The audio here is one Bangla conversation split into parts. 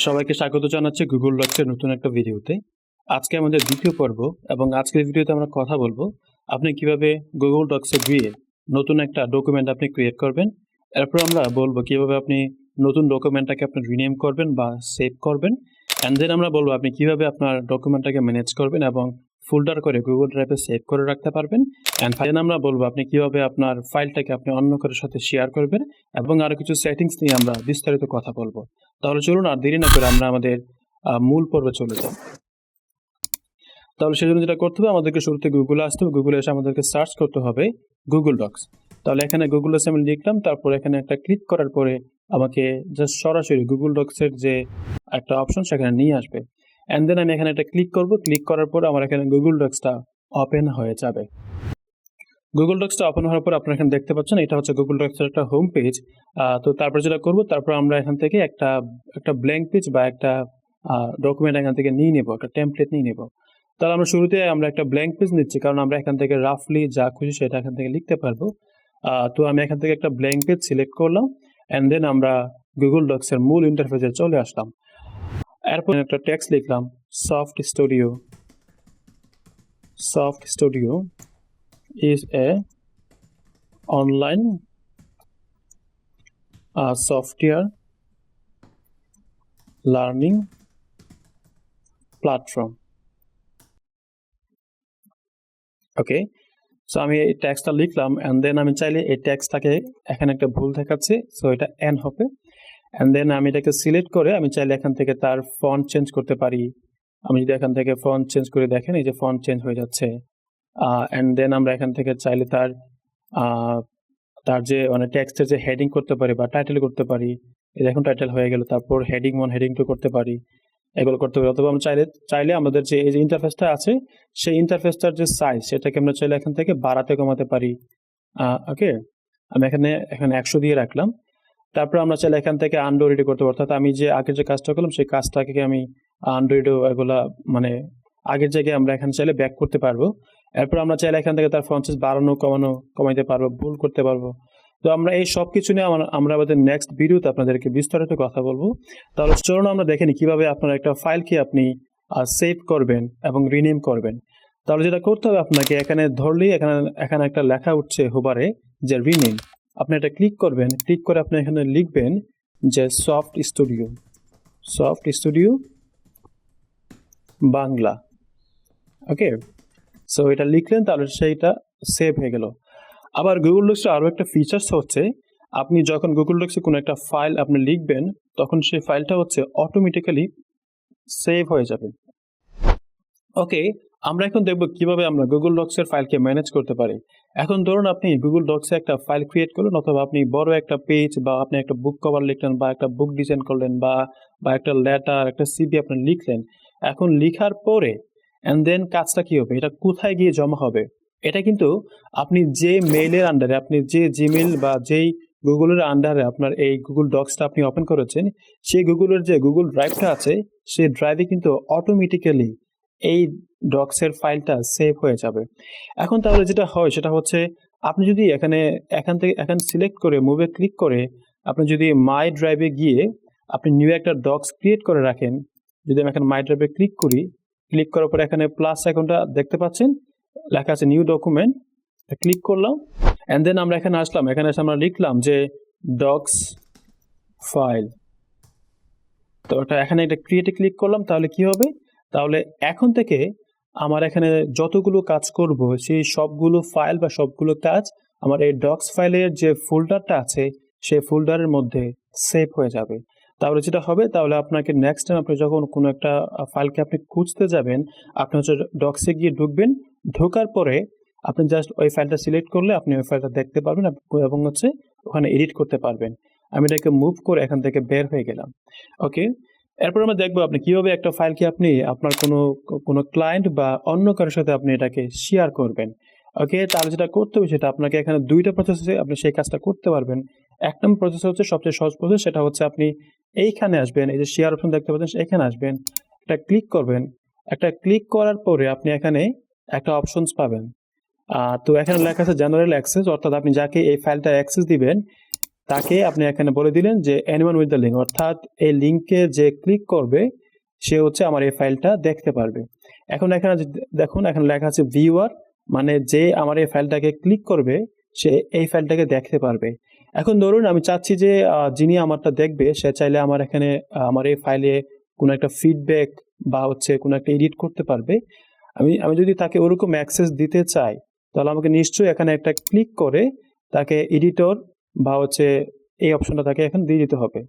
সবাইকে স্বাগত জানাচ্ছি গুগল ডক্সের নতুন একটা ভিডিওতে। আজকে আমাদের দ্বিতীয় পর্ব এবং আজকের ভিডিওতে আমরা কথা বলবো আপনি কিভাবে গুগল ডক্সে গিয়ে নতুন একটা ডকুমেন্ট আপনি ক্রিয়েট করবেন। এরপর আমরা বলবো কিভাবে আপনি নতুন ডকুমেন্টটাকে আপনি রিনেম করবেন বা সেভ করবেন। অ্যান্ড দেন আমরা বলবো আপনি কিভাবে আপনার ডকুমেন্টটাকে ম্যানেজ করবেন এবং ফোল্ডার করে গুগল ড্রাইভে সেভ করে রাখতে পারবেন। অ্যান্ড দেন আমরা বলবো আপনি কিভাবে আপনার ফাইলটাকে আপনি অন্য কারোর সাথে শেয়ার করবেন এবং আরও কিছু সেটিংস নিয়ে আমরা বিস্তারিত কথা বলবো। তাহলে চলুন আর দেরি না করে আমরা আমাদের মূল পর্বে চলে যাই। তাহলে সেজন্য যেটা করতে হবে, আমাদেরকে শুরুতে গুগলে আসতে হবে। গুগলে এসে আমাদেরকে সার্চ করতে হবে গুগল ডক্স। তাহলে এখানে গুগল এসে আমি লিখলাম, তারপর এখানে একটা ক্লিক করার পরে আমাকে জাস্ট সরাসরি গুগল ডক্সের যে একটা অপশন সেখানে নিয়ে আসবে। অ্যান্ড দেন আমি এখানে একটা ক্লিক করব। ক্লিক করার পর আমার এখানে গুগল ডক্সটা ওপেন হয়ে যাবে। গুগল ডক্সটা ওপেন হওয়ার পর আপনারা এখানে দেখতে পাচ্ছেন এটা হচ্ছে গুগল ডক্সের একটা হোম পেজ। তো তারপর যেটা করব, তারপর আমরা এখান থেকে একটা ব্ল্যাঙ্ক পেজ বা একটা ডকুমেন্ট এখান থেকে নিয়ে নেব, একটা টেমপ্লেট নিয়ে নেব। তাহলে আমরা শুরুতে আমরা একটা ব্ল্যাঙ্ক পেজ নিচ্ছি, কারণ আমরা এখান থেকে রাফলি যা খুশি সেটা এখান থেকে লিখতে পারবো। তো আমি এখান থেকে একটা ব্ল্যাঙ্ক পেজ সিলেক্ট করলাম, অ্যান্ড দেন আমরা গুগল ডক্সের মূল ইন্টারফেসে চলে আসলাম। এরপর একটা টেক্সট লিখলাম, soft studio is a online software learning platform. Okay, so আমি এই টেক্সটটা লিখলাম, অ্যান্ড দেন আমি চাইলে এই টেক্সটটাকে এখানে একটা ভুল দেখাচ্ছে, সো এটা এন হবে। অ্যান্ড দেন আমি এটাকে সিলেক্ট করে আমি চাইলে এখান থেকে তার ফন্ট চেঞ্জ করতে পারি। আমি যদি এখান থেকে ফন্ট চেঞ্জ করে দেখেন, এই যে ফন্ট চেঞ্জ হয়ে যাচ্ছে। অ্যান্ড দেন আমরা এখান থেকে চাইলে তার যে মানে টেক্সটের যে হেডিং করতে পারি বা টাইটেল করতে পারি। এই দেখুন টাইটেল হয়ে গেল, তারপর হেডিং 1 হেডিং 2 করতে পারি, এগুলো করতে পারি। অথবা আমরা চাইলে আমাদের যে এই যে ইন্টারফেসটা আছে সেই ইন্টারফেসটার যে সাইজ সেটাকে আমরা চাইলে এখান থেকে বাড়াতে কমাতে পারি। ওকে, আমি এখানে 100 দিয়ে রাখলাম। তারপর আমরা চাইলে এখান থেকে আন্ডু রিডো করতে পারি, অর্থাৎ আমি যে আগের যে কাজটা করলাম সেই কাজটাকে আমি আন্ডু রিডো এগুলা মানে আগের জায়গায় আমরা এখানে চাইলে ব্যাক করতে পারবো। এরপর আমরা চাইলে এখান থেকে তার ফন্ট সাইজ বাড়ানো কমাইতে পারবো, ভুল করতে পারবো। তো আমরা এই সব কিছু নিয়ে আমরা আমাদের নেক্সট ভিডিওতে আপনাদেরকে বিস্তারিত কথা বলবো। তাহলে চলুন আমরা দেখে নিই কিভাবে আপনার একটা ফাইলকে আপনি সেভ করবেন এবং রিনেম করবেন। তাহলে যেটা করতে হবে, আপনাকে এখানে ধরলেই এখানে একটা লেখা উঠছে হোবারে যে রিনেম। আপনি এটা ক্লিক করবেন, ক্লিক করে আপনি এখানে লিখবেন যে সফট স্টুডিও বাংলা। ওকে, সো এটা লিখলেন, তাহলে সেইটা সেভ হয়ে গেল। আবার গুগল ডক্সে আরও একটা ফিচার্স হচ্ছে, আপনি যখন গুগল ডক্সে কোনো একটা ফাইল আপনি লিখবেন তখন সেই ফাইলটা হচ্ছে অটোমেটিক্যালি সেভ হয়ে যাবে। ওকে, আমরা এখন দেখব কিভাবে আমরা গুগল ডক্সের ফাইলকে ম্যানেজ করতে পারি। এখন ধরুন আপনি গুগল ডক্সে একটা ফাইল ক্রিয়েট করলেন, অথবা আপনি বড় একটা পেজ বা আপনি একটা বুক কভার লিখলেন বা একটা বুক ডিজাইন করলেন বা একটা লেটার, একটা সিভি আপনি লিখলেন। এখন লিখার পরে অ্যান্ড দেন কাজটা কি হবে, এটা কোথায় গিয়ে জমা হবে? এটা কিন্তু আপনি যে মেইলের আন্ডারে, আপনি যে জিমেইল বা যেই গুগলের আন্ডারে আপনার এই গুগল ডক্সটা আপনি ওপেন করেছেন, সেই গুগলের যে গুগল ড্রাইভটা আছে সেই ড্রাইভে কিন্তু অটোমেটিক্যালি এই ডক্সের ফাইলটা সেভ হয়ে যাবে। এখন তাহলে যেটা হয় সেটা হচ্ছে, আপনি যদি এখান সিলেক্ট করে মুভে ক্লিক করে আপনি যদি মাই ড্রাইভে গিয়ে আপনি নিউ একটা ডক্স ক্রিয়েট করে রাখেন। যদি আমি এখন মাই ড্রাইভে ক্লিক করি, ক্লিক করার পর এখানে প্লাস আইকনটা দেখতে পাচ্ছেন, লেখা আছে নিউ ডকুমেন্ট, ক্লিক করলাম। অ্যান্ড দেন আমরা এখানে আসলাম, এখানে এসে আমরা লিখলাম যে ডক্স ফাইল। তো এখানে এটা ক্রিয়েটে ক্লিক করলাম, তাহলে কি হবে, তাহলে এখন থেকে আমার এখানে যতগুলো কাজ করব সেই সবগুলো ফাইল বা সবগুলো কাজ আমার এই ডক্স ফাইলের যে ফোল্ডারটা আছে সেই ফোল্ডারের মধ্যে সেভ হয়ে যাবে। তাহলে যেটা হবে, তাহলে আপনাকে নেক্সট টাইম আপনি যখন কোনো একটা ফাইলকে আপনি খুঁজতে যাবেন, আপনি হচ্ছে ডক্সে গিয়ে ঢুকবেন, ঢোকার পরে আপনি জাস্ট ওই ফাইলটা সিলেক্ট করলে আপনি ওই ফাইলটা দেখতে পারবেন এবং হচ্ছে ওখানে এডিট করতে পারবেন। আমি এটাকে মুভ করে এখান থেকে বের হয়ে গেলাম। ওকে, এরপর আমরা দেখবো আপনি কিভাবে একটা ফাইলকে আপনি আপনার কোনো ক্লায়েন্ট বা অন্য কারোর সাথে আপনি এটাকে শেয়ার করবেন। ওকে, তাহলে যেটা করতে হবে সেটা আপনাকে এখানে দুইটা প্রসেসে আপনি সেই কাজটা করতে পারবেন। এক নম্বর প্রসেস হচ্ছে সবচেয়ে সহজ প্রসেস, সেটা হচ্ছে আপনি এইখানে আসবেন, এই যে শেয়ার অপশন দেখতে পাচ্ছেন, এখানে আসবেন, একটা ক্লিক করবেন। একটা ক্লিক করার পরে আপনি এখানে একটা অপশনস পাবেন। তো এখানে লেখা আছে জেনারেল অ্যাক্সেস, অর্থাৎ আপনি যাকে এই ফাইলটা অ্যাক্সেস দিবেন তাকে আপনি এখানে বলে দিলেন যে এনিওয়ান উইথ দ্য লিঙ্ক, অর্থাৎ এই লিঙ্কে যে ক্লিক করবে সে হচ্ছে আমার এই ফাইলটা দেখতে পারবে। এখন এখানে দেখুন এখানে লেখা আছে ভিউয়ার, মানে যে আমার এই ফাইলটাকে ক্লিক করবে সে এই ফাইলটাকে দেখতে পারবে। এখন ধরুন আমি চাচ্ছি যে যিনি আমারটা দেখবে সে চাইলে আমার এখানে আমার এই ফাইলে কোনো একটা ফিডব্যাক বা হচ্ছে কোনো একটা এডিট করতে পারবে। আমি যদি তাকে ওরকম অ্যাক্সেস দিতে চাই তাহলে আমাকে নিশ্চয়ই এখানে একটা ক্লিক করে তাকে এডিটর বা হচ্ছে এই অপশনটা তাকে এখন দিয়ে দিতে হবে।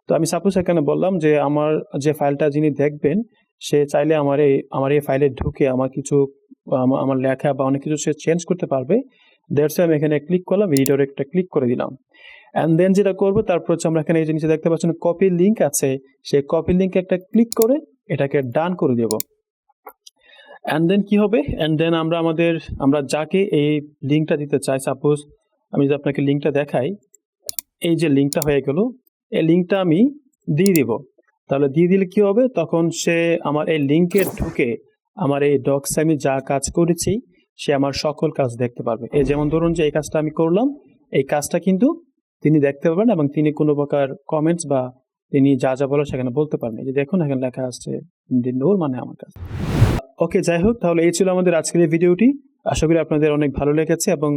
তো আমি সাপোজ এখানে বললাম যে আমার যে ফাইলটা যিনি দেখবেন সে চাইলে আমার এই ফাইলে ঢুকে আমার কিছু আমার লেখা বা অনেক কিছু সে চেঞ্জ করতে পারবে। দ্যাটস আমি এখানে ক্লিক করলাম, এডিটরে একটা ক্লিক করে দিলাম। অ্যান্ড দেন যেটা করবো তারপর হচ্ছে আমরা এখানে এই যে নিচে দেখতে পাচ্ছেন কপি লিঙ্ক আছে, সেই কপি লিঙ্কে একটা ক্লিক করে এটাকে ডান করে দেব। অ্যান্ড দেন কি হবে, অ্যান্ড দেন আমরা যাকে এই লিঙ্কটা দিতে চাই, সাপোজ আমি যদি আপনাকে লিঙ্কটা দেখাই, এই যে লিঙ্কটা হয়ে গেল, এই লিঙ্কটা আমি দিয়ে দিব। তাহলে দিয়ে দিলে কি হবে, তখন সে আমার এই লিঙ্কে ঢুকে আমার এই ডক্সে আমি যা কাজ করেছি সে আমার সকল কাজ দেখতে পারবে। এই যেমন ধরুন যে এই কাজটা আমি করলাম, এই কাজটা কিন্তু তিনি দেখতে পারবেন এবং তিনি কোনো প্রকার কমেন্টস বা তিনি যা যা বলে সেখানে বলতে পারবেন। এই যে দেখুন এখানে লেখা আসছে নূর, মানে আমার কাজ। ওকে, যাই হোক, তাহলে এই ছিল আমাদের আজকের এই ভিডিওটি। আশা করি আপনাদের অনেক ভালো লেগেছে এবং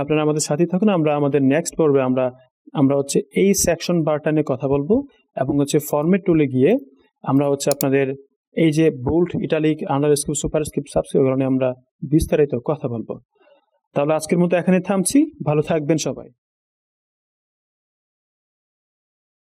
আপনারা আমাদের সাথেই থাকুন। আমরা আমাদের নেক্সট পর্বে আমরা হচ্ছে এই সেকশন বারটা নিয়ে কথা বলবো এবং হচ্ছে ফরম্যাট টুলে গিয়ে আমরা হচ্ছে আপনাদের এই যে bold, italic, underscore, superscript, subscript নিয়ে আমরা বিস্তারিত কথা বলবো। তাহলে আজকের মতো এখানে থামছি, ভালো থাকবেন সবাই।